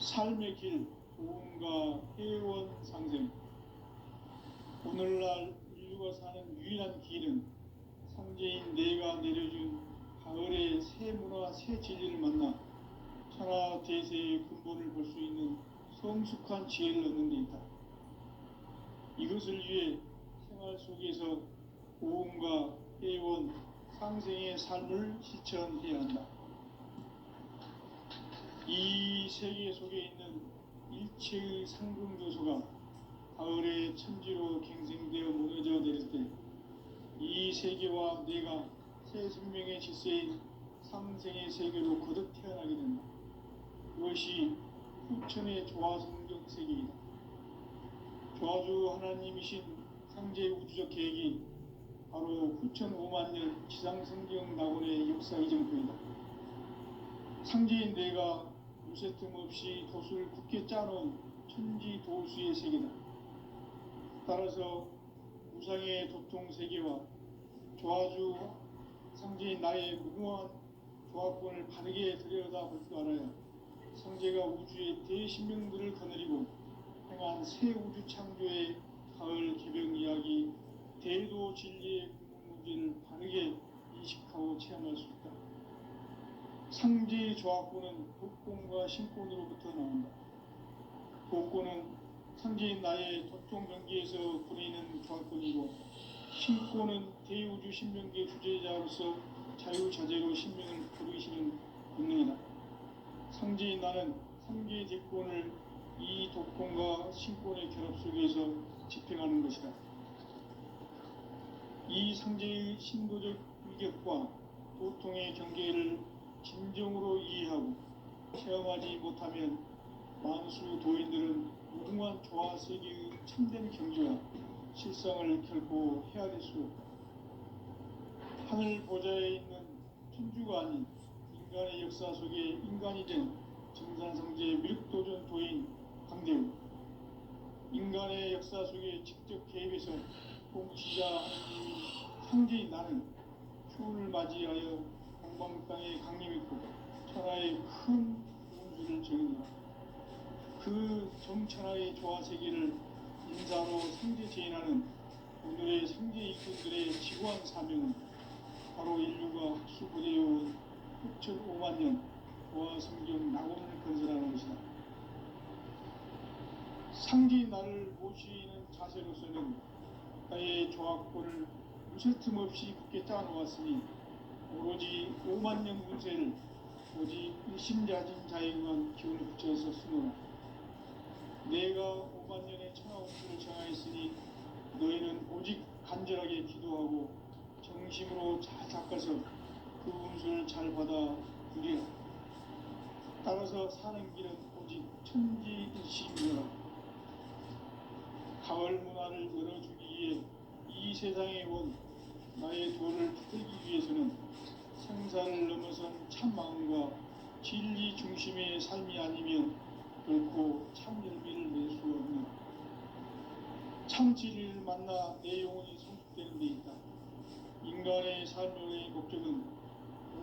삶의 길, 고음과 회원 상생. 오늘날 인류가 사는 유일한 길은 상제인 내가 내려준 가을의 새 문화, 새 진리를 만나 천하 대세의 근본을 볼 수 있는 성숙한 지혜를 얻는 데 있다. 이것을 위해 생활 속에서 고음과 회원, 상생의 삶을 실천해야 한다. 이 세계 속에 있는 일체의 상금교소가 가을의 천지로 갱생되어 무너져 내릴 때 이 세계와 내가 새 생명의 질서인 상생의 세계로 거듭 태어나게 된다. 그것이 후천의 조화성경 세계이다. 조화주 하나님이신 상제 우주적 계획이 바로 후천 5만 년 지상성경 낙원의 역사 이정표이다. 상제인 내가 요새 틈 없이 돛을 굳게 짜놓은 천지 도수의 세계다. 따라서 우상의 도통 세계와 조화주 상제인 나의 무궁한 조화권을 바르게 들여다볼 줄 알아야 상제가 우주의 대신명들을 거느리고 행한 새 우주 창조의 가을 개벽 이야기, 대도 진리의 근본 문제를 바르게 인식하고 체험할 수 있다. 상제의 조화권은 복권과 신권으로부터 나온다. 복권은 상제인 나의 도통 경계에서 부리는 조화권이고, 신권은 대우주 신명계 주제자로서 자유자재로 신명을 부르시는 권능이다. 상제인 나는 상계의 대권을 이 도권과 신권의 결합 속에서 집행하는 것이다. 이 상제의 신도적 위격과 도통의 경계를 진정으로 이해하고 체험하지 못하면 만수 도인들은 무궁한 조화 세계의 참된 경지와 실상을 결코 헤아릴 수 없다. 하늘 보좌에 있는 천주가 아닌 인간의 역사 속에 인간이 된 정산상제 밀도전 도인 강대우, 인간의 역사 속에 직접 개입해서 통치자 하느님이 상제인 나는 추운을 맞이하여 동방 땅에 강림했고 천하의 큰 운수를 정의하라. 그 정천하의 조화 세계를 인사로 상제 제인하는 오늘의 상제 일꾼들의 지구한 사명은 바로 인류가 수부되어온 6,5만 년 조화 성경 낙원을 건설하는 것이다. 상제인 나를 모시는 자세로서는 나의 조화권을 무쇠틈 없이 굳게 짜놓았으니 오로지 5만 년 운세를 오직 일심자진 자에게만 기운을 붙여서 쓰노라. 내가 5만 년의 천하 운수를 정하였으니 너희는 오직 간절하게 기도하고 정심으로 잘 닦아서 그 운수를 잘 받아 누리라. 따라서 사는 길은 오직 천지일심이라. 가을 문화를 열어주기 위해 이 세상에 온 나의 도를 붙들기 위해서는 생사를 넘어선 참마음과 진리 중심의 삶이 아니면 결코 참 열매를 낼 수 없는 참 진리를 만나 내 영혼이 성숙되는 데 있다. 인간의 삶의 목적은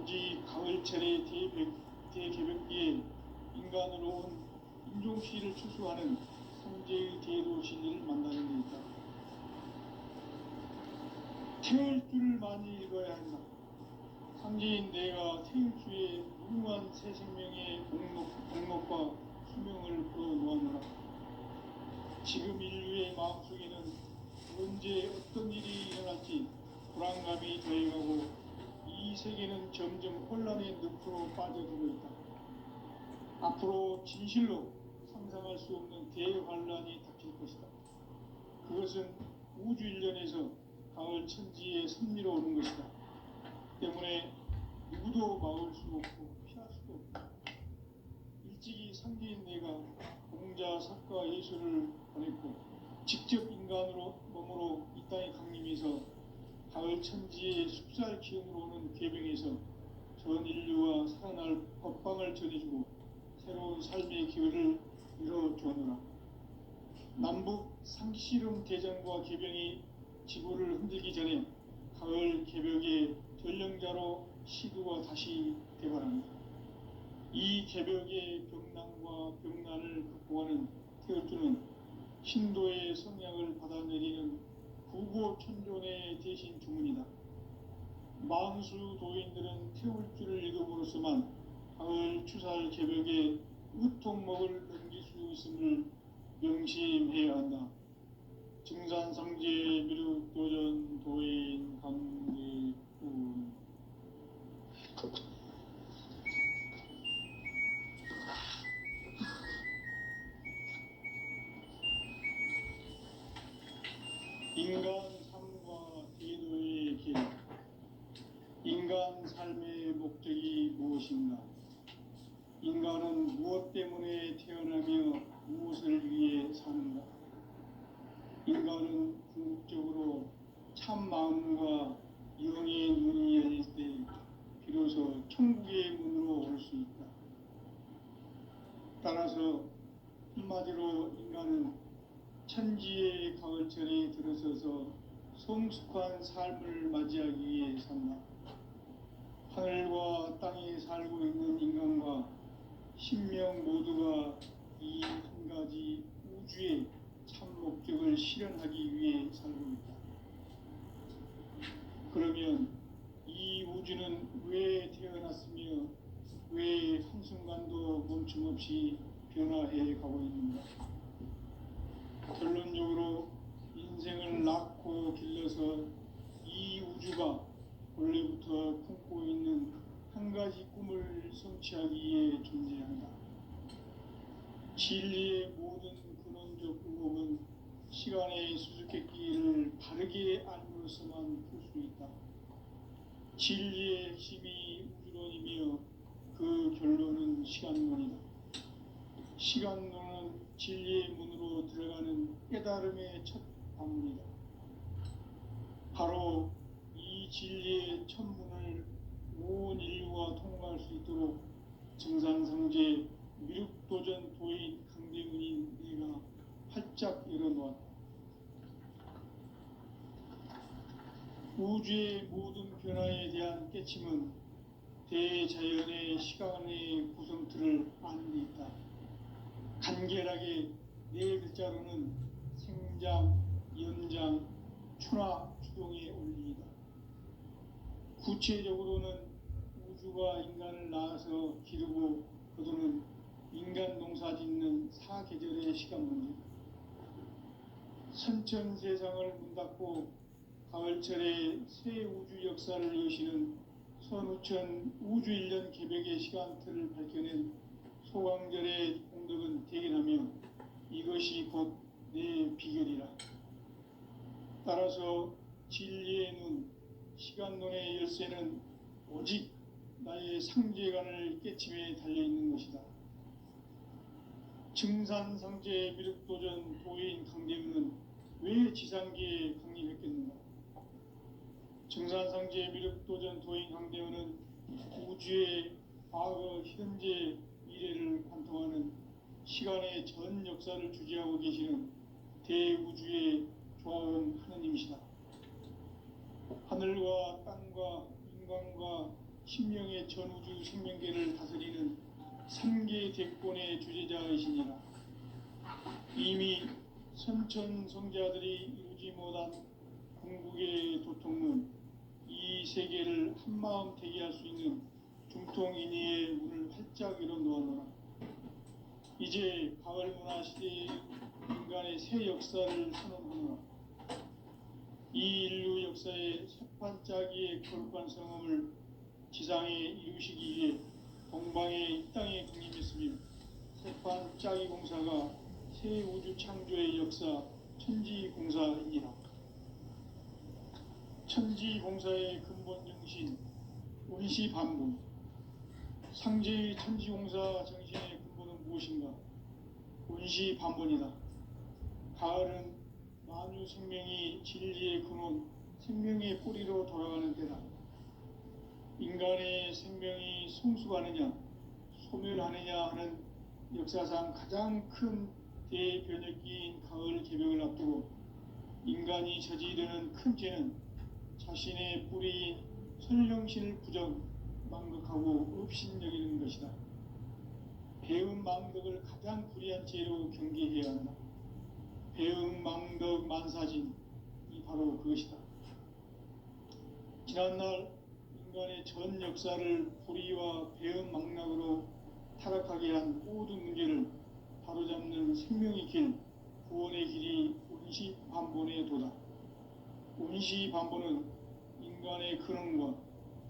오직 가을철의 대개벽기에 인간으로 온 인종씨를 추수하는 상제의 대도 진리를 만나는 데 있다. 태울 줄을 많이 읽어야 한다. 상제인 내가 태울 주에 무궁한 새 생명의 목록과 수명을 풀어놓았노라. 지금 인류의 마음속에는 언제 어떤 일이 일어날지 불안감이 더해가고 이 세계는 점점 혼란의 늪으로 빠져들고 있다. 앞으로 진실로 상상할 수 없는 대환란이 닥칠 것이다. 그것은 우주 일련에서 가을 천지에 선미로 오는 것이다. 때문에 누구도 막을 수 없고 피할 수도 없다. 일찍이 상제인 내가 공자, 사과, 예수를 보냈고 직접 인간으로 몸으로 이 땅에 강림해서 가을 천지의 숲살 기운으로 오는 계병에서 전 인류와 살아날 법방을 전해주고 새로운 삶의 기회를 열어주었노라. 남북 상씨름 대전과 계병이 지구를 흔들기 전에 가을 개벽의 전령자로 시두가 다시 대발합니다. 이 개벽의 벽난과 벽난을 극복하는 태울주는 신도의 성량을 받아내리는 구고천존의 대신 주문이다. 만수 도인들은 태울주를 읽음으로써만 가을 추살 개벽의 우통목을 넘길 수 있음을 명심해야 한다. 증산상제 미륵도전 도인 강대군. 인간 삶과 대도의 길. 인간 삶의 목적이 무엇인가? 인간은 무엇 때문에 태어나며 무엇을 위해 사는가? 인간은 궁극적으로 참 마음과 영의 눈이 열릴 때 비로소 천국의 문으로 올 수 있다. 따라서 한마디로 인간은 천지의 가을철에 들어서서 성숙한 삶을 맞이하기 위해 산다. 하늘과 땅에 살고 있는 인간과 신명 모두가 이 한 가지 우주의 참 목적을 실현하기 위해 살고 있다. 그러면 이 우주는 왜 태어났으며 왜 한순간도 멈춤없이 변화해 가고 있는가? 결론적으로 인생을 낳고 길러서 이 우주가 원래부터 품고 있는 한 가지 꿈을 성취하기 위해 존재한다. 진리의 모든 근원적 의혹은 시간의 수수께끼를 바르게 알므로서만 풀 수 있다. 진리의 핵심이 우주론이며 그 결론은 시간론이다. 시간론은 진리의 문으로 들어가는 깨달음의 첫 방문이다. 바로 이 진리의 첫 문을 온 인류가 통과할 수 있도록 증산상제 미륵도전 도인 강대군인 내가 활짝 열어놓았다. 우주의 모든 변화에 대한 깨침은 대자연의 시간의 구성틀을 아는 데 있다. 간결하게 네 글자로는 생장, 연장, 추나 추동의 원리이다. 구체적으로는 우주가 인간을 낳아서 기르고 거두는 인간 농사 짓는 사계절의 시간 문제. 선천 세상을 문 닫고 가을철에 새 우주 역사를 여시는 선우천 우주 1년 개벽의 시간틀을 밝혀낸 소강절의 공덕은 대견하며 이것이 곧 내 비결이라. 따라서 진리의 눈, 시간론의 열쇠는 오직 나의 상제관을 깨침에 달려있는 것이다. 증산상제 미륵도전 도인 강대군은 왜 지상계에 강림했겠는가? 증산상제 미륵도전 도인 강대군은 우주의 과거, 현재, 미래를 관통하는 시간의 전 역사를 주재하고 계시는 대우주의 조화원 하느님이시다. 하늘과 땅과 인간과 신명의 전우주 생명계를 다스리는 3계 대권의 주재자이시니라. 이미 선천성자들이 이루지 못한 궁극의 도통문, 이 세계를 한마음 되게 할 수 있는 중통인의의 문을 활짝 열어놓아노라. 이제 가을 문화 시대의 인간의 새 역사를 선언하노라. 이 인류 역사의 새판짜기의 거룩한 성험을 지상에 이루시기 위해 동방의 이 땅에 강림했으며 새판짜기 공사가 새 우주 창조의 역사 천지공사이니라. 천지공사의 근본 정신 원시반복. 상제의 천지공사 정신의 근본은 무엇인가? 원시반복이다. 가을은 만유 생명이 진리의 근원, 생명의 뿌리로 돌아가는 때다. 인간의 생명이 성숙하느냐, 소멸하느냐 하는 역사상 가장 큰 대변혁기인 가을 개벽을 앞두고 인간이 저지르는 큰 죄는 자신의 뿌리인 설령신을 부정, 망극하고 업신여기는 것이다. 배은망덕을 가장 불의한 죄로 경계해야 한다. 배은망덕 만사진이 바로 그것이다. 지난날 인간의 전 역사를 불의와 배은망락으로 타락하게 한 모든 문제를 바로잡는 생명의 길, 구원의 길이 운시반본의 도다. 운시반본은 인간의 근원과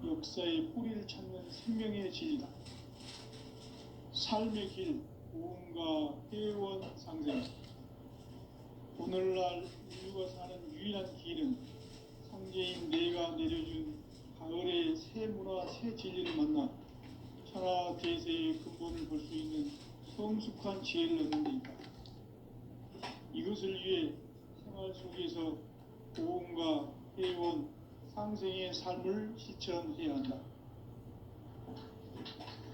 역사의 뿌리를 찾는 생명의 진리다. 삶의 길, 고음과 회원 상생. 오늘날 인류가 사는 유일한 길은 상제인 내가 내려준 가을의 새 문화, 새 진리를 만나 천하 대세의 근본을 볼 수 있는 성숙한 지혜를 얻는 데 있다. 이것을 위해 생활 속에서 고음과 회원, 상생의 삶을 실천해야 한다.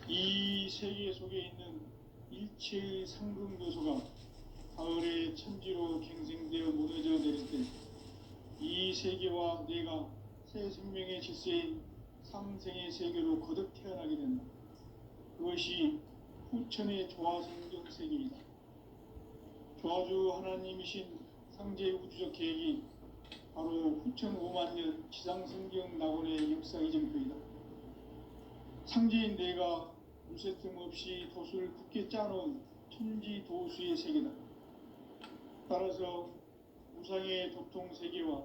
이 세계 속에 있는 일체의 상급 요소가 가을의 천지로 갱생되어 무너져 내릴 때 이 세계와 내가 새 생명의 질서인 상생의 세계로 거듭 태어나게 된다. 그것이 후천의 조화성경 세계이다. 조화주 하나님이신 상제의 우주적 계획이 바로 후천 5만 년 지상성경 낙원의 역사 이정표이다. 상제인 내가 물새틈 없이 도수를 굳게 짜놓은 천지 도수의 세계다. 따라서 우상의 도통 세계와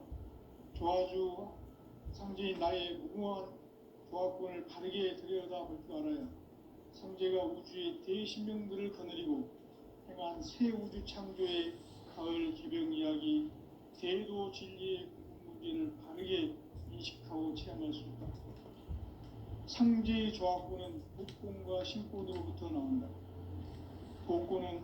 조화주 상제인 나의 무궁한 조화권을 바르게 들여다볼 줄 알아야 상제가 우주의 대신명들을 거느리고 행한 새 우주 창조의 가을 개병 이야기, 대도 진리의 문제를 바르게 인식하고 체험할 수 있다. 상제의 조화권은 복권과 신권으로부터 나온다. 복권은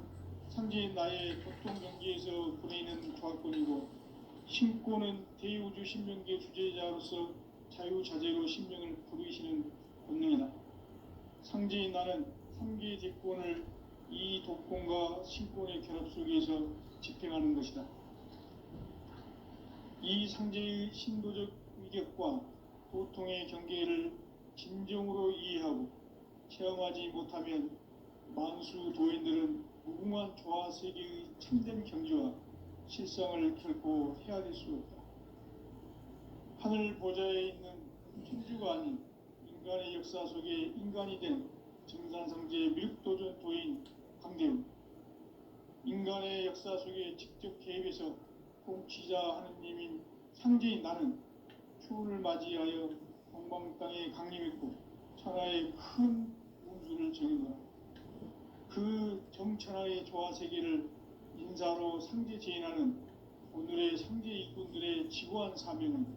상제인 나의 보통 경계에서 보내는 조화권이고, 신권은 대우주 신명계 주제자로서 자유자재로 신명을 부르시는 본능이다. 상제인 나는 3개의 대권을 이 독권과 신권의 결합 속에서 집행하는 것이다. 이 상제의 신도적 위격과 도통의 경계를 진정으로 이해하고 체험하지 못하면 만수 도인들은 무궁한 조화 세계의 참된 경지와 실상을 결코 헤아릴 수 없다. 하늘 보좌에 있는 천주가 아닌 인간의 역사 속에 인간이 된 정산상제 밀도전 도인 강대훈, 인간의 역사 속에 직접 개입해서 통치자 하느님인 상제인 나는 추운을 맞이하여 동방 땅에 강림했고 천하의 큰 운수를 정해놓아 그 정천하의 조화세계를 인사로 상제 제인하는 오늘의 상제 일꾼들의 지고한 사명은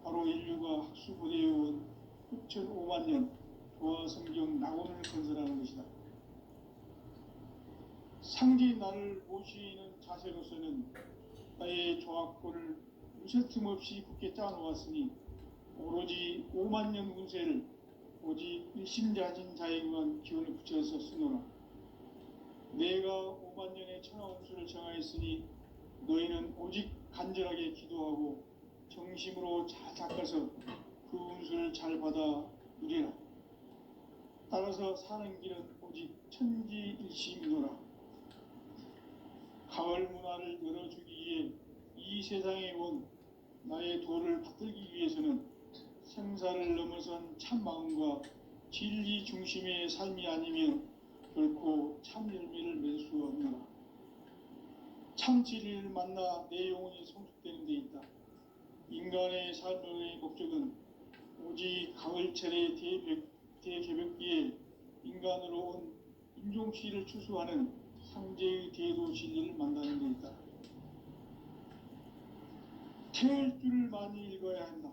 바로 인류가 학수고대해온 후천 5만 년 조화성경 낙원을 건설하는 것이다. 상제인 나를 모시는 자세로서는 나의 조화권을 무쇠틈 없이 굳게 짜놓았으니 오로지 5만 년 운세를 오직 일심자진 자에게만 기원을 붙여서 쓰노라. 내가 5만 년의 천하 운수를 정하였으니 너희는 오직 간절하게 기도하고 정심으로 잘 닦아서 그 운수를 잘 받아 누리라. 따라서 사는 길은 오직 천지일심이노라. 가을 문화를 열어주기 위해 이 세상에 온 나의 도를 받들기 위해서는 생사를 넘어선 참 마음과 진리 중심의 삶이 아니면 결코 참 열매를 맺을 수 없노라. 참 진리를 만나 내 영혼이 성숙되는 데 있다. 인간의 삶의 목적은 오직 가을철의 대개벽기에 인간으로 온 인종시를 추수하는 상제의 대도 진리를 만나는 데 있다. 태일주를 많이 읽어야 한다.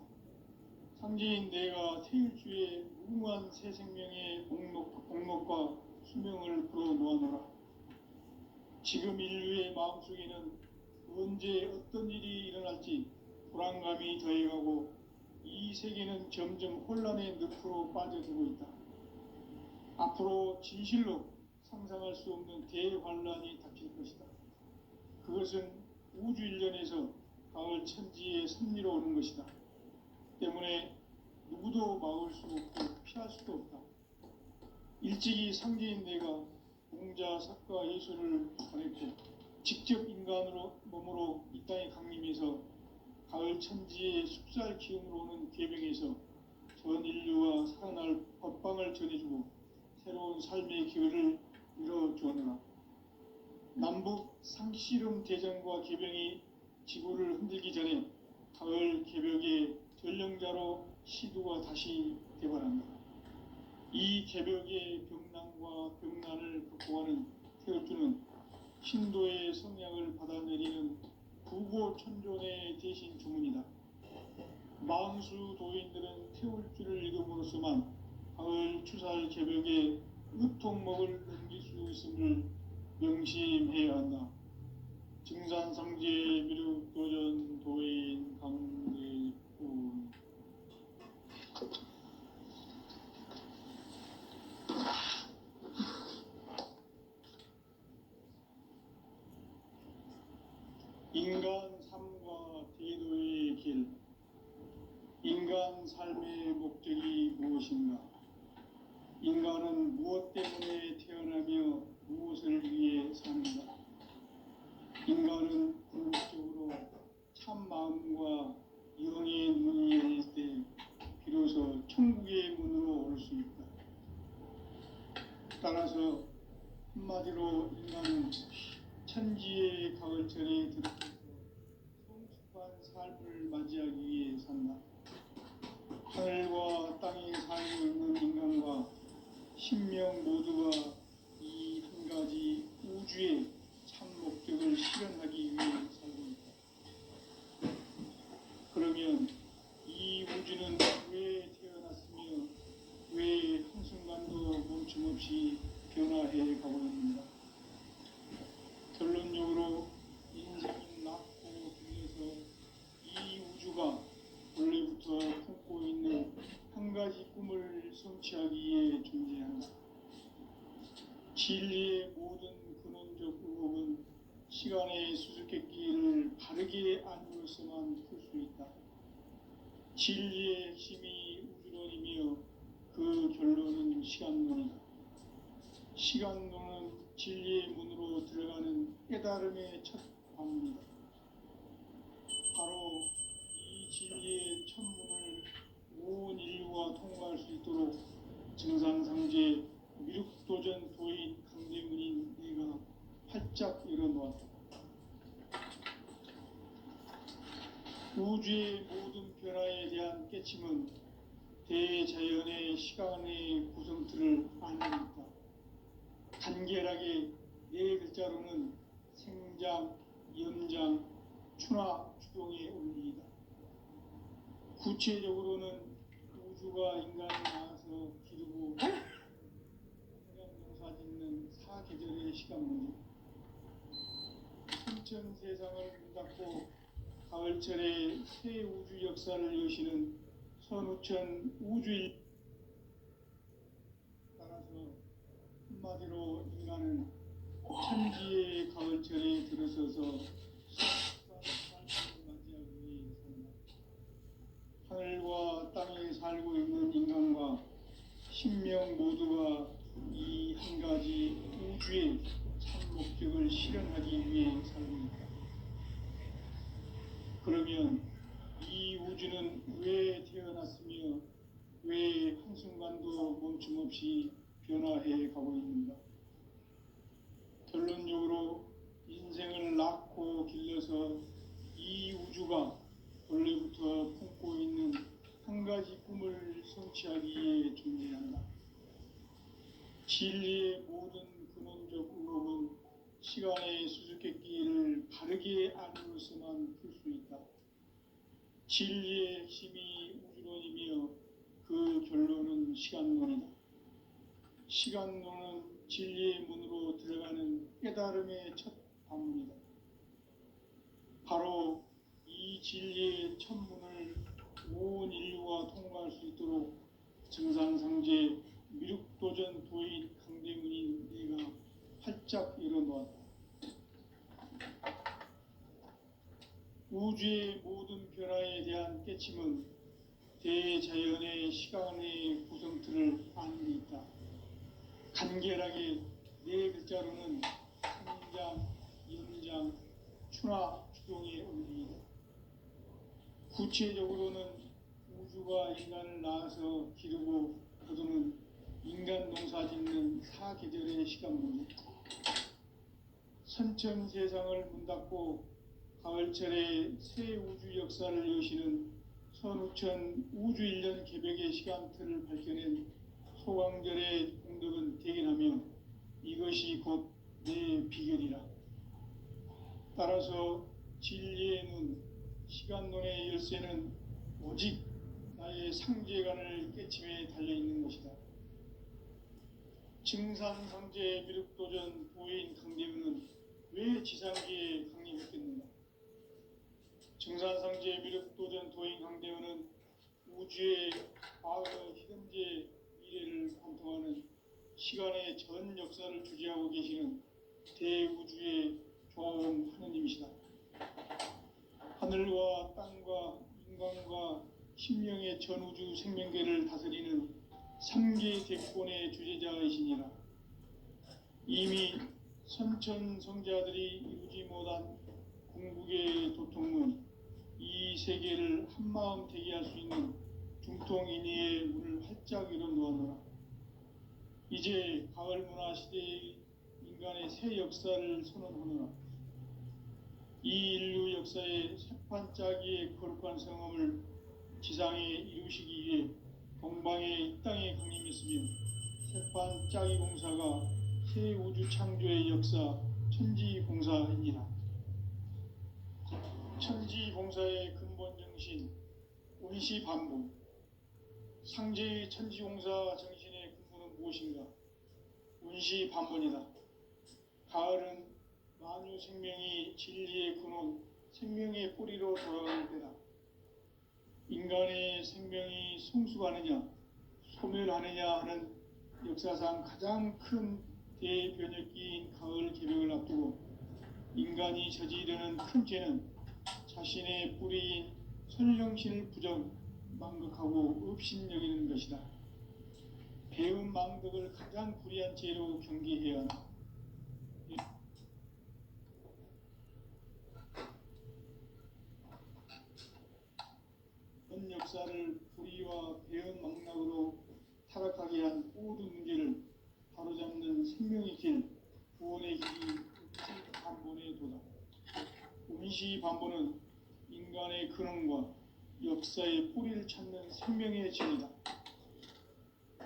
상제인 내가 태일주의 무궁한 새 생명의 목록과 수명을 풀어놓아노라. 지금 인류의 마음속에는 언제 어떤 일이 일어날지 불안감이 더해가고 이 세계는 점점 혼란의 늪으로 빠져들고 있다. 앞으로 진실로 상상할 수 없는 대환란이 닥칠 것이다. 그것은 우주 일련에서 가을 천지의 섭리로 오는 것이다. 때문에 누구도 막을 수 없고 피할 수도 없다. 일찍이 상제인 내가 공자, 사과, 예술을 가렸고 직접 인간으로 몸으로 이 땅에 강림해서 가을 천지의 숙살 기운으로 오는 괴병에서 전 인류와 살아날 법방을 전해주고 새로운 삶의 기회를 열어주었노라. 남북 상씨름 대전과 개병이 지구를 흔들기 전에 가을 개벽의 전령자로 시두가 다시 대발한다. 이 개벽의 병난과 병난을 극복하는 태울주는 신도의 성향을 받아내리는 부고천존의 대신 주문이다. 만수 도인들은 태울주를 읽음으로써만 가을 추살 개벽의 으통목을 넘길 수 있음을 명심해야 한다. 증산상제 미륵도전 도인 강대훈. 인간 삶과 대도의 길. 인간 삶의 목적이 무엇인가? 인간은 무엇 때문에 태어나며 무엇을 위해 사는가? 인간은 궁극적으로 참 마음과 영의 문이 열릴 때 비로소 천국의 문으로 올 수 있다. 따라서 한마디로 인간은 천지의 가을철에 들어서서 성숙한 삶을 맞이하기 위해 산다. 하늘과 땅에 살고 있는 인간과 신명 모두가 이 한 가지 우주의 참 목적을 실현하기 위해 살고 있다. 그러면 이 우주는 왜 태어났으며 왜 한순간도 멈춤없이 변화해 가고 있는가? 결론적으로 인생은 낮고 길어서 이 우주가 원래부터 품고 있는 한 가지 꿈을 성취하기 위해 존재한다. 진리의 모든 근원적 의혹은 시간의 수수께끼를 바르게 알므로서만 풀 수 있다. 진리의 핵심이 우주론이며 그 결론은 시간론이다. 시간론은 진리의 문으로 들어가는 깨달음의 첫 방문이다. 바로 이 진리의 첫 문을 온 인류가 통과할 수 있도록 증산상제 미륵도전 도인 강대문인 내가 활짝 열어놓았다. 우주의 모든 변화에 대한 깨침은 대자연의 시간의 구성틀을 아는 있다. 간결하게 네 글자로는 생장, 연장, 추나 추동의 원리이다. 구체적으로는 우주가 인간을 낳아서 기르고 농사 짓는 사계절의 시간 문제, 천천 세상을 문 닫고 가을철에 새 우주 역사를 여시는 선우천 우주일. 따라서 한마디로 인간은 천지의 가을철에 들어서서 성숙한 삶을 맞이하기 위해 산다. 하늘과 땅에 살고 있는 인간과 신명 모두가 이 한 가지 우주의 참 목적을 실현하기 위해 살고 있다. 그러면 이 우주는 왜 태어났으며 왜 한순간도 멈춤없이 변화해 가고 있는가? 결론적으로 인생을 낳고 길러서 이 우주가 원래부터 품고 있는 한 가지 꿈을 성취하기 위해 존재한다. 진리의 모든 근원적 의혹은 시간의 수수께끼를 바르게 알므로써만 풀 수 있다. 진리의 핵심이 우주론이며 그 결론은 시간론이다. 시간론은 진리의 문으로 들어가는 깨달음의 첫 방문이다. 바로 이 진리의 첫 문을 온 인류가 통과할 수 있도록 증산상제 미륵도전 도인 강대문인 내가 활짝 열어놓았다. 우주의 모든 변화에 대한 깨침은 대자연의 시간의 구성틀을 아는 데 있다. 간결하게 네 글자 글자로는 성장, 연장, 추나 추동의 의미입니다. 구체적으로는 우주가 인간을 낳아서 기르고 거두는 인간 농사 짓는 사계절의 시간입니다. 선천 세상을 문 닫고 가을철에 새 우주 역사를 여시는 선우천 우주 1년 개벽의 시간틀을 밝혀낸 소강절의 공덕은 대견하며 이것이 곧 내 비결이라. 따라서 진리의 눈, 시간론의 열쇠는 오직 나의 상제관을 깨침에 달려있는 것이다. 증산상제 미륵도전 도인 강대우는 왜 지상기에 강림했겠는가? 증산상제 미륵도전 도인 강대우는 우주의 과거, 현재, 미래를 관통하는 시간의 전 역사를 주재하고 계시는 대우주의 조화원 하느님이시다. 하늘과 땅과 인간과 심령의 전우주 생명계를 다스리는 삼계 대권의 주제자이시니라. 이미 선천성자들이 이루지 못한 궁극의 도통은 이 세계를 한마음 되게 할 수 있는 중통인의의 문을 활짝 열어놓았노라. 이제 가을 문화 시대의 인간의 새 역사를 선언하노라. 이 인류 역사의 새판짜기의 거룩한 성함을 지상에 이루시기 위해 동방의 이 땅에 강림했으며 새판짜기 공사가 새 우주 창조의 역사 천지봉사입니다. 천지봉사의 근본 정신 운시반복. 상제의 천지공사 정신의 근본은 무엇인가? 운시반복이다. 가을은 만유 생명이 진리의 근원, 생명의 뿌리로 돌아갈 때다. 인간의 생명이 성숙하느냐, 소멸하느냐 하는 역사상 가장 큰 대변혁기인 가을 개벽을 앞두고 인간이 저지르는 큰 죄는 자신의 뿌리인 선령신을 부정, 망극하고 업신여기는 것이다. 배운 망덕을 가장 불의한 죄로 경계해야 한다. 전 역사를 불의와 배은 망락으로 타락하게 한 모든 문제를 바로잡는 생명의 길, 구원의 길이 운시반본의 도다. 운시반본은 인간의 근원과 역사의 뿌리를 찾는 생명의 진이다.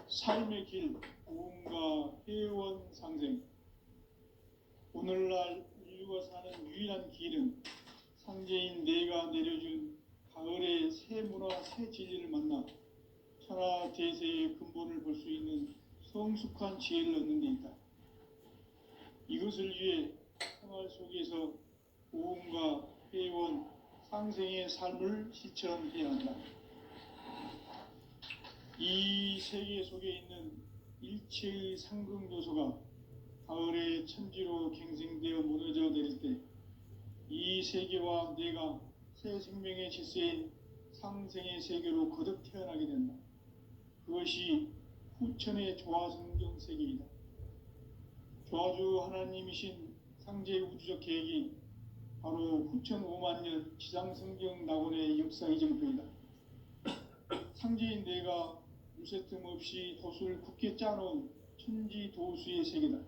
삶의 길, 고음과 회원 상생. 오늘날 인류가 사는 유일한 길은 상제인 내가 내려준 가을의 새 문화, 새 진리를 만나 천하 대세의 근본을 볼 수 있는 성숙한 지혜를 얻는 데 있다. 이것을 위해 생활 속에서 고음과 회원, 상생의 삶을 실천해야 한다. 이 세계 속에 있는 일체의 상승도소가 가을의 천지로 갱생되어 무너져 내릴 때 이 세계와 내가 새 생명의 질서인 상생의 세계로 거듭 태어나게 된다. 그것이 후천의 조화성경 세계이다. 조화주 하나님이신 상제 우주적 계획이 바로 후천 5만 년 지상성경 낙원의 역사 이정표이다. 상제인 내가 무쇠틈 없이 도수를 굳게 짜놓은 천지 도수의 세계다.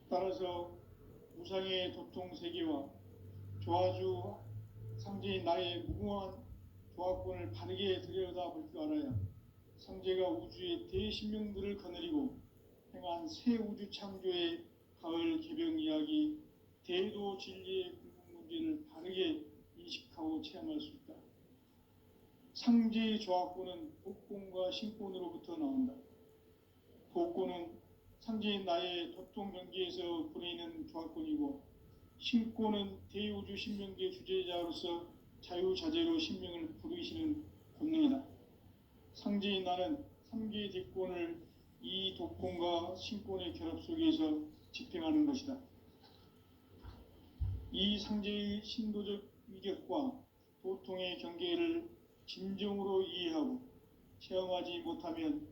따라서 무상의 도통 세계와 조화주 상제인 나의 무궁한 조화권을 바르게 들여다볼 줄 알아야 상제가 우주의 대신명들을 거느리고 행한 새 우주 창조의 가을 개병 이야기, 대도 진리의 궁극 문제를 바르게 인식하고 체험할 수 있다. 상제의 조화권은 복권과 신권으로부터 나온다. 복권은 상제인 나의 도통 경계에서 부리는 조화권이고, 신권은 대우주 신명계 주제자로서 자유자재로 신명을 부르시는 권능이다. 상제인 나는 3개의 대권을 이 도권과 신권의 결합 속에서 집행하는 것이다. 이 상제의 신도적 위격과 도통의 경계를 진정으로 이해하고 체험하지 못하면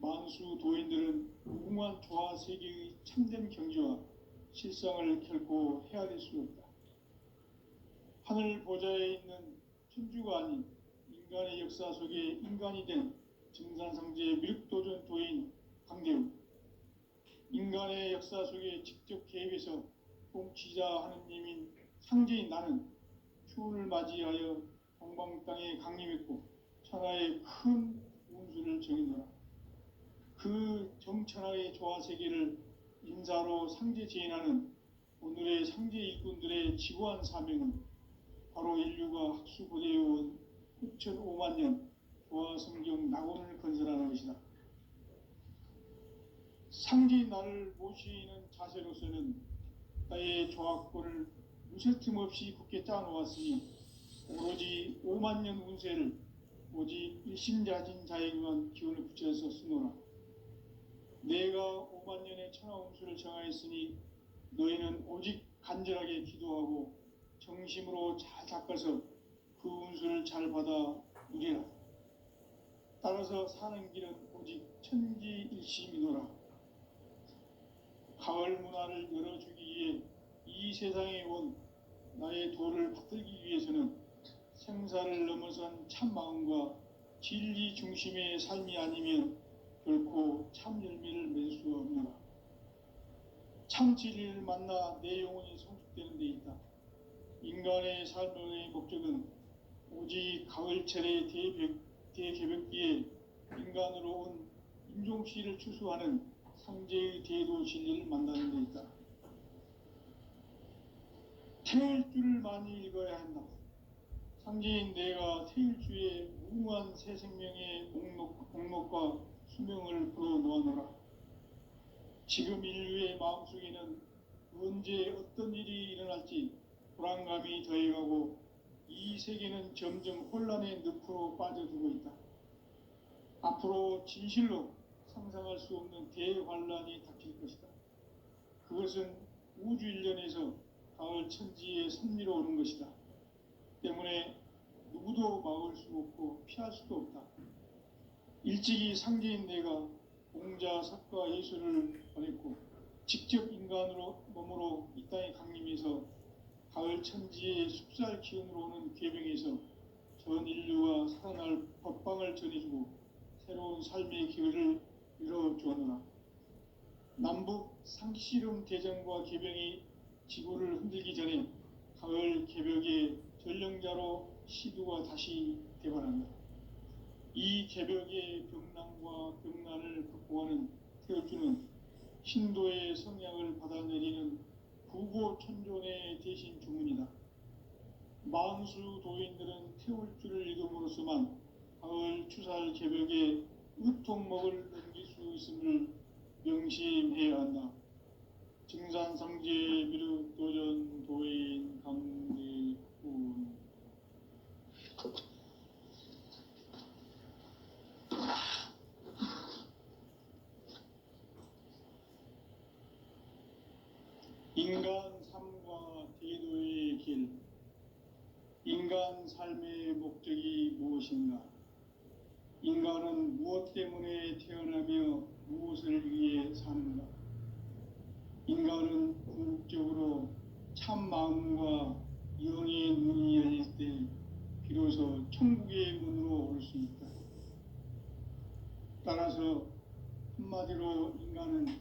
만수 도인들은 무궁한 조화 세계의 참된 경지와 실상을 결코 헤아릴 수 없다. 하늘 보좌에 있는 천주가 아닌 인간의 역사 속에 인간이 된 증산상제 미륵도전 도인 강대우, 인간의 역사 속에 직접 개입해서 통치자 하느님인 상제인 나는 추운을 맞이하여 동방 땅에 강림했고 천하의 큰 운수를 정해노라. 그 정천하의 조화 세계를 인사로 상제 제인하는 오늘의 상제 일꾼들의 지고한 사명은 바로 인류가 학수고대해온 6,500만 년 조화 성경 낙원을 건설하는 것이다. 상제인 나를 모시는 자세로서는 나의 조화권을 무쇠틈 없이 굳게 짜놓았으니 오로지 5만 년 운세를 오직 일심자진 자에게만 기운을 붙여서 쓰노라. 내가 5만 년의 천하 운수를 정하였으니 너희는 오직 간절하게 기도하고 정심으로 잘 닦아서 그 운수를 잘 받아 누리라. 따라서 사는 길은 오직 천지일심이노라. 가을 문화를 열어주기 위해 이 세상에 온 나의 도를 받들기 위해서는 생사를 넘어선 참 마음과 진리 중심의 삶이 아니면 결코 참 열매를 맺을 수 없노라. 참 진리를 만나 내 영혼이 성숙되는 데 있다. 인간의 삶의 목적은 오직 가을철의 대개벽기에 인간으로 온 인종씨를 추수하는 상제의 대도 진리를 만나는 데 있다. 태일주를 많이 읽어야 한다. 상제인 내가 태일주의 무궁한 새 생명의 목록과 수명을 풀어놓아노라. 지금 인류의 마음속에는 언제 어떤 일이 일어날지 불안감이 더해가고 이 세계는 점점 혼란의 늪으로 빠져들고 있다. 앞으로 진실로 상상할 수 없는 대환란이 닥칠 것이다. 그것은 우주 일련에서 가을 천지의 섭리로 오는 것이다. 때문에 누구도 막을 수 없고 피할 수도 없다. 일찍이 상제인 내가 공자, 석가, 예수를 보냈고 직접 인간으로 몸으로 이 땅에 강림해서 가을 천지의 숲살 기운으로 오는 궤병에서 전 인류가 살아날 법방을 전해주고 새로운 삶의 기회를 열어주었노라. 남북 상씨름 대전과 궤병이 지구를 흔들기 전에 가을 개벽의 전령자로 시두가 다시 대발한다. 이 개벽의 병난과 병난을 극복하는 태어주는 신도의 성향을 받아내리는 구고천존의 대신 주문이다. 만수 도인들은 태울주를 읽음으로써만 가을 추살 개벽의 으통목을 넘길 수 있음을 명심해야 한다. 증산상제 미륵도전 도인 강대훈. 인간 삶과 대도의 길. 인간 삶의 목적이 무엇인가? 인간은 무엇 때문에 태어나며 무엇을 위해 사는가? 인간은 궁극적으로 참 마음과 영의 문이 열릴 때 비로소 천국의 문으로 올 수 있다. 따라서 한마디로 인간은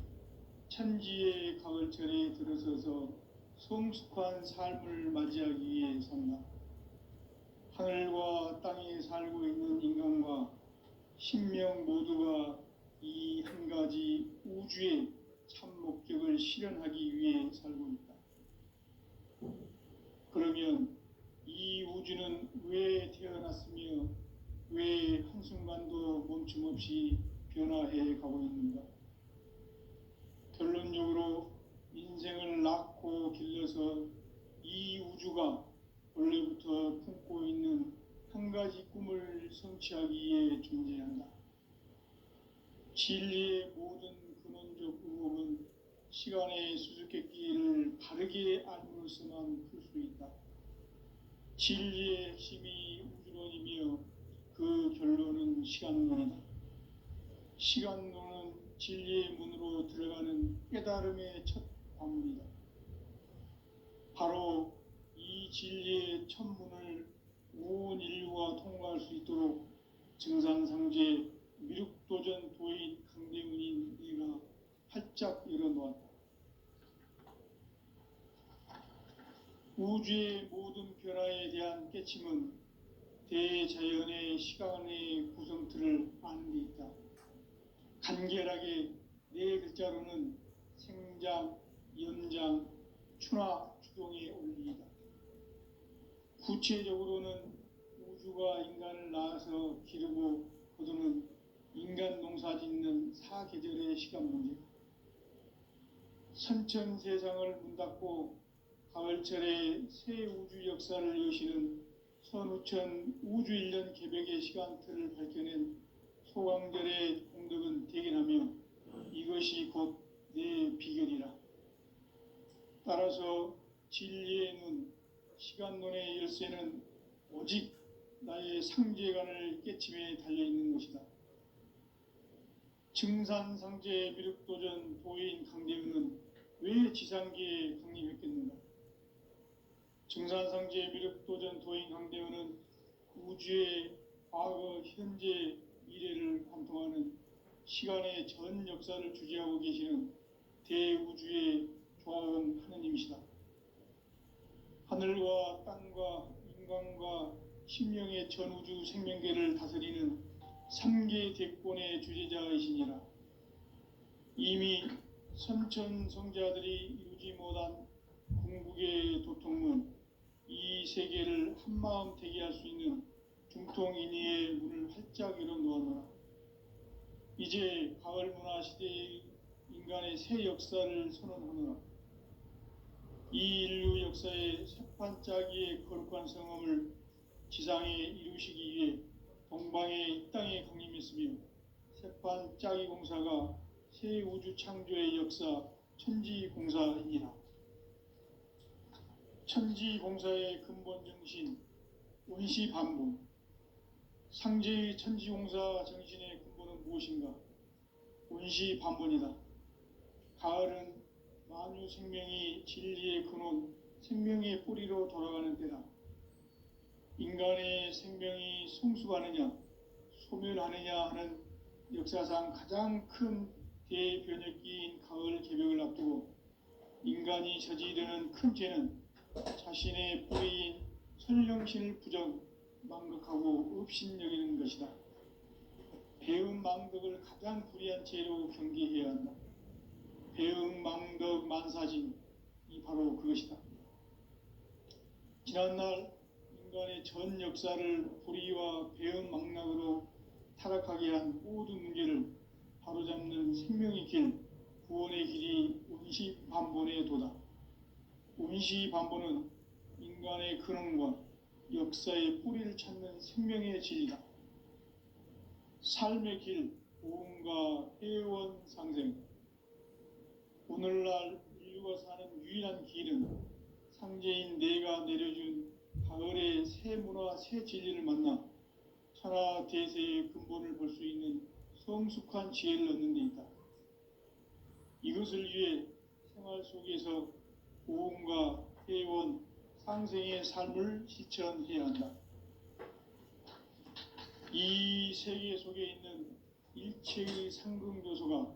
천지의 가을철에 들어서서 성숙한 삶을 맞이하기 위해 산다. 하늘과 땅에 살고 있는 인간과 신명 모두가 이 한 가지 우주의 참 목적을 실현하기 위해 살고 있다. 그러면 이 우주는 왜 태어났으며 왜 한순간도 멈춤 없이 변화해 가고 있는가? 결론적으로 인생을 낳고 길러서 이 우주가 원래부터 품고 있는 한 가지 꿈을 성취하기 위해 존재한다. 진리의 모든 근원적 의혹은 시간의 수수께끼를 바르게 알므로서만 풀 수 있다. 진리의 핵심이 우주론이며 그 결론은 시간론이다. 시간론은 진리의 문으로 들어가는 깨달음의 첫 관문이다. 바로 이 진리의 첫 문을 온 인류가 통과할 수 있도록 증산상제 미륵도전 도인 강대문인 네가 활짝 열어놓았다. 우주의 모든 변화에 대한 깨침은 대자연의 시간의 구성틀을 아는 데 있다. 간결하게 네 글자로는 생장, 연장, 추나 추동의 원리이다. 구체적으로는 우주가 인간을 낳아서 기르고 거두는 인간 농사 짓는 사계절의 시간 문제, 선천 세상을 문 닫고 가을철에 새 우주 역사를 여시는 선우천 우주 1년 개벽의 시간틀을 밝혀낸 소강절의 공덕은 대견하며 이것이 곧 내 비결이라. 따라서 진리의 눈, 시간론의 열쇠는 오직 나의 상제관을 깨침에 달려있는 것이다. 증산상제 미륵도전 도인 강대문은 왜 지상계에 강림했겠는가? 증산상제 미륵도전 도인 강대문은 우주의 과거, 현재, 미래를 관통하는 시간의 전 역사를 주재하고 계시는 대우주의 조화원 하느님이시다. 하늘과 땅과 인간과 심령의 전우주 생명계를 다스리는 삼계 대권의 주재자이시니라. 이미 선천성자들이 이루지 못한 궁극의 도통문, 이 세계를 한마음 되게 할 수 있는 중통인의의 문을 활짝 열어놓아노라. 이제 가을 문화 시대의 인간의 새 역사를 선언하노라. 이 인류 역사의 새판짜기의 거룩한 성험을 지상에 이루시기 위해 동방의 이 땅에 강림했으며 새판짜기 공사가 새 우주 창조의 역사 천지공사이니라. 천지공사의 근본 정신 원시반복, 상제의 천지공사 정신의 근본은 무엇인가? 원시반복이다. 가을은 만유 생명이 진리의 근원, 생명의 뿌리로 돌아가는 때다. 인간의 생명이 성숙하느냐, 소멸하느냐 하는 역사상 가장 큰 대변혁기인 가을 개벽을 앞두고 인간이 저지르는 큰 죄는 자신의 뿌리인 선령신을 부정, 망극하고 업신여기는 것이다. 배음 망덕을 가장 불의한 죄로 경계해야 한다. 배음 망덕 만사진이 바로 그것이다. 지난날 인간의 전 역사를 불의와 배음 망락으로 타락하게 한 모든 문제를 바로잡는 생명의 길, 구원의 길이 원시반본의 도다. 원시반본은 인간의 근원과 역사의 뿌리를 찾는 생명의 진리다. 삶의 길, 보험과 회원 상생. 오늘날 인류가 사는 유일한 길은 상제인 내가 내려준 가을의 새 문화, 새 진리를 만나 천하 대세의 근본을 볼 수 있는 성숙한 지혜를 얻는 데 있다. 이것을 위해 생활 속에서 보험과 회원, 상생의 삶을 실천해야 한다. 이 세계 속에 있는 일체의 상승조소가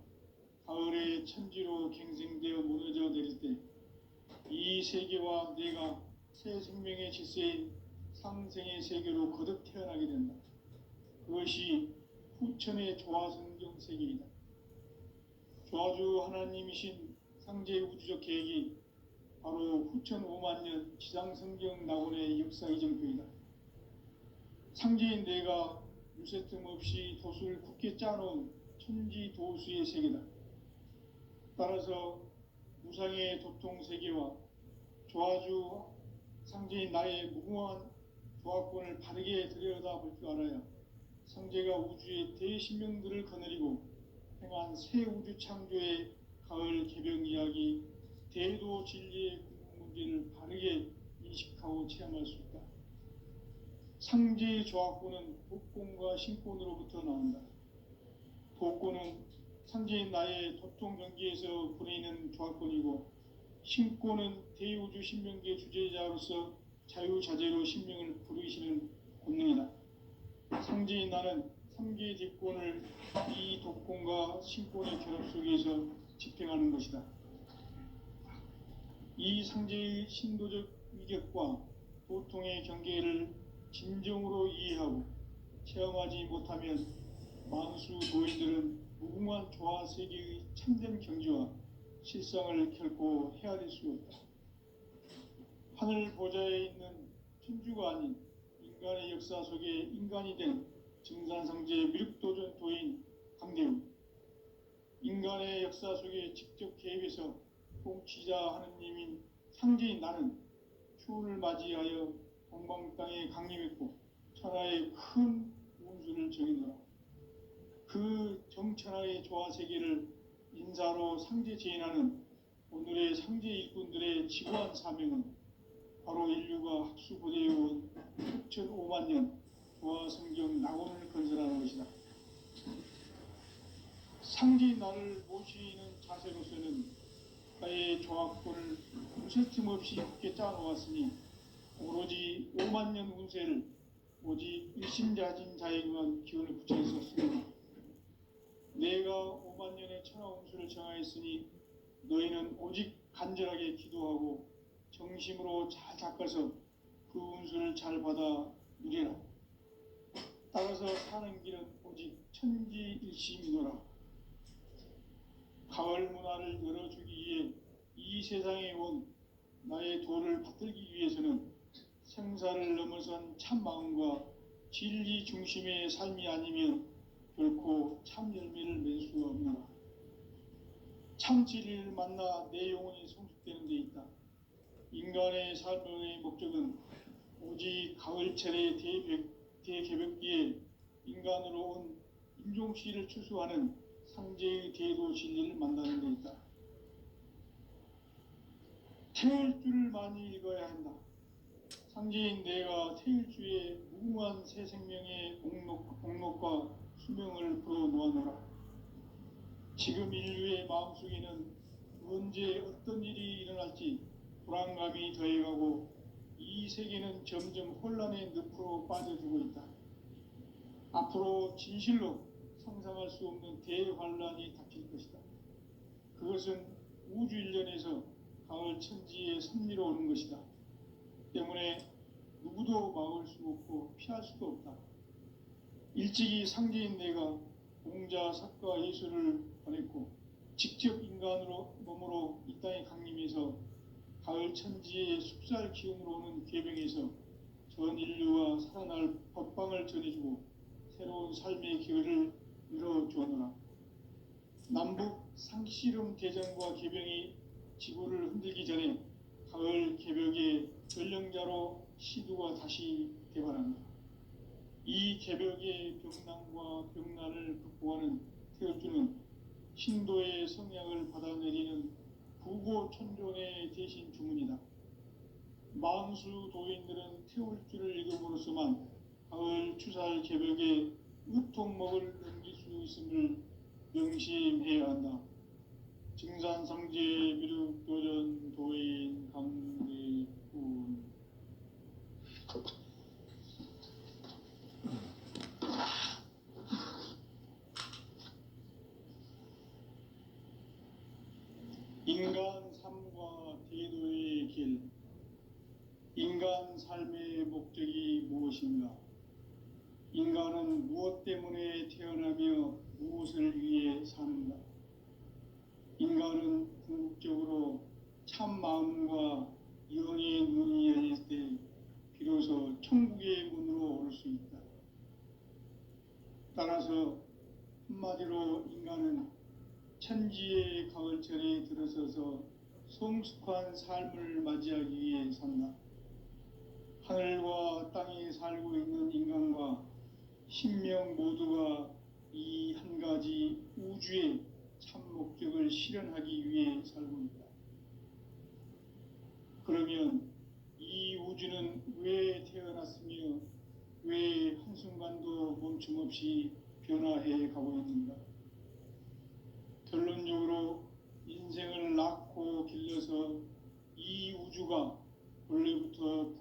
가을의 천지로 갱생되어 무너져 내릴 때 이 세계와 내가 새 생명의 질서인 상생의 세계로 거듭 태어나게 된다. 그것이 후천의 조화성경 세계이다. 조화주 하나님이신 상제 우주적 계획이 바로 후천 5만 년 지상성경 낙원의 역사 이정표이다. 상제인 내가 유세 틈 없이 도수를 굳게 짜놓은 천지 도수의 세계다. 따라서 무상의 도통 세계와 조화주 상제인 나의 무궁한 조화권을 바르게 들여다볼 줄 알아야 상제가 우주의 대신명들을 거느리고 행한 새 우주 창조의 가을 개벽 이야기, 대도 진리의 궁극 문제를 바르게 인식하고 체험할 수 있다. 상제의 조화권은 복공과 신권으로부터 나온다. 복고는 상제인 나의 도통 경기에서 보내는 조합권이고, 신고는 대우주 신명기의 주제자로서 자유자재로 신명을 부르시는 권능이다. 상제인 나는 3개의 뒷권을 이 독권과 신권의 결합 속에서 집행하는 것이다. 이 상제의 신도적 위격과 도통의 경계를 진정으로 이해하고 체험하지 못하면 만수 도인들은 무궁한 조화 세계의 참된 경지와 실상을 결코 헤아릴 수 없다. 하늘 보좌에 있는 천주가 아닌 인간의 역사 속에 인간이 된 증산상제 미륵도전 도인 강대우, 인간의 역사 속에 직접 개입해서 통치자 하느님인 상제인 나는 추운을 맞이하여 동방 땅에 강림했고 천하의 큰 운수를 정해놓아 그 정천하의 조화세계를 인사로 상제 제인하는 오늘의 상제 일꾼들의 지구한 사명은 바로 인류가 학수고대해온 6,5만 년 조화성경 낙원을 건설하는 것이다. 상제인 나를 모시는 자세로서는 나의 조합권을 무쇠 틈없이 굳게 짜놓았으니 오로지 5만 년 운세를 오직 일심자진 자에게만 기운을 붙여 있었으니 내가 5만 년의 천하 운수를 정하였으니 너희는 오직 간절하게 기도하고 정심으로 잘 닦아서 그 운수를 잘 받아 누리라. 따라서 사는 길은 오직 천지일심이노라. 가을 문화를 열어주기 위해 이 세상에 온 나의 도를 받들기 위해서는 생사를 넘어선 참 마음과 진리 중심의 삶이 아니면 결코 참 열매를 맺을 수 없노라. 참 진리를 만나 내 영혼이 성숙되는 데 있다. 인간의 삶의 목적은 오직 가을철의 대개벽기에 인간으로 온 인종시를 추수하는 상제의 대도 진리를 만나는 데 있다. 태일주를 많이 읽어야 한다. 상제인 내가 태일주의 무궁한 새 생명의 목록과 수명을 풀어놓아노라. 지금 인류의 마음속에는 언제 어떤 일이 일어날지 불안감이 더해가고 이 세계는 점점 혼란의 늪으로 빠져들고 있다. 앞으로 진실로 상상할 수 없는 대환란이 닥칠 것이다. 그것은 우주 일련에서 가을 천지의 섭리로 오는 것이다. 때문에 누구도 막을 수 없고 피할 수도 없다. 일찍이 상제인 내가 공자, 석가, 예수를 보냈고 직접 인간으로 몸으로 이 땅에 강림해서 가을 천지의 숙살 기운으로 오는 괴병에서 전 인류가 살아날 법방을 전해주고 새로운 삶의 기회를 열어주었노라. 남북 상씨름 대전과 개병이 지구를 흔들기 전에 가을 개벽의 전령자로 시두가 다시 대발한다. 이 개벽의 병난과 병난을 극복하는 태울주는 신도의 성향을 받아내리는 부고천존의 대신 주문이다. 만수 도인들은 태울주를 읽음으로써만 가을 추살 개벽의 의통목을 넘길 수 있음을 명심해야 한다. 증산상제 미륵도전 도인 강대훈. 인간 삶과 대도의 길. 인간 삶의 목적이 무엇인가? 인간은 무엇 때문에 태어나며 무엇을 위해 사는가? 인간은 궁극적으로 참 마음과 영의 눈이 열릴 때 비로소 천국의 문으로 올 수 있다. 따라서 한마디로 인간은 천지의 가을철에 들어서서 성숙한 삶을 맞이하기 위해 산다. 하늘과 땅에 살고 있는 인간과 신명 모두가 이 한 가지 우주의 참 목적을 실현하기 위해 살고 있다. 그러면 이 우주는 왜 태어났으며 왜 한순간도 멈춤없이 변화해 가고 있는가? 결론적으로 인생을 낳고 길러서 이 우주가 원래부터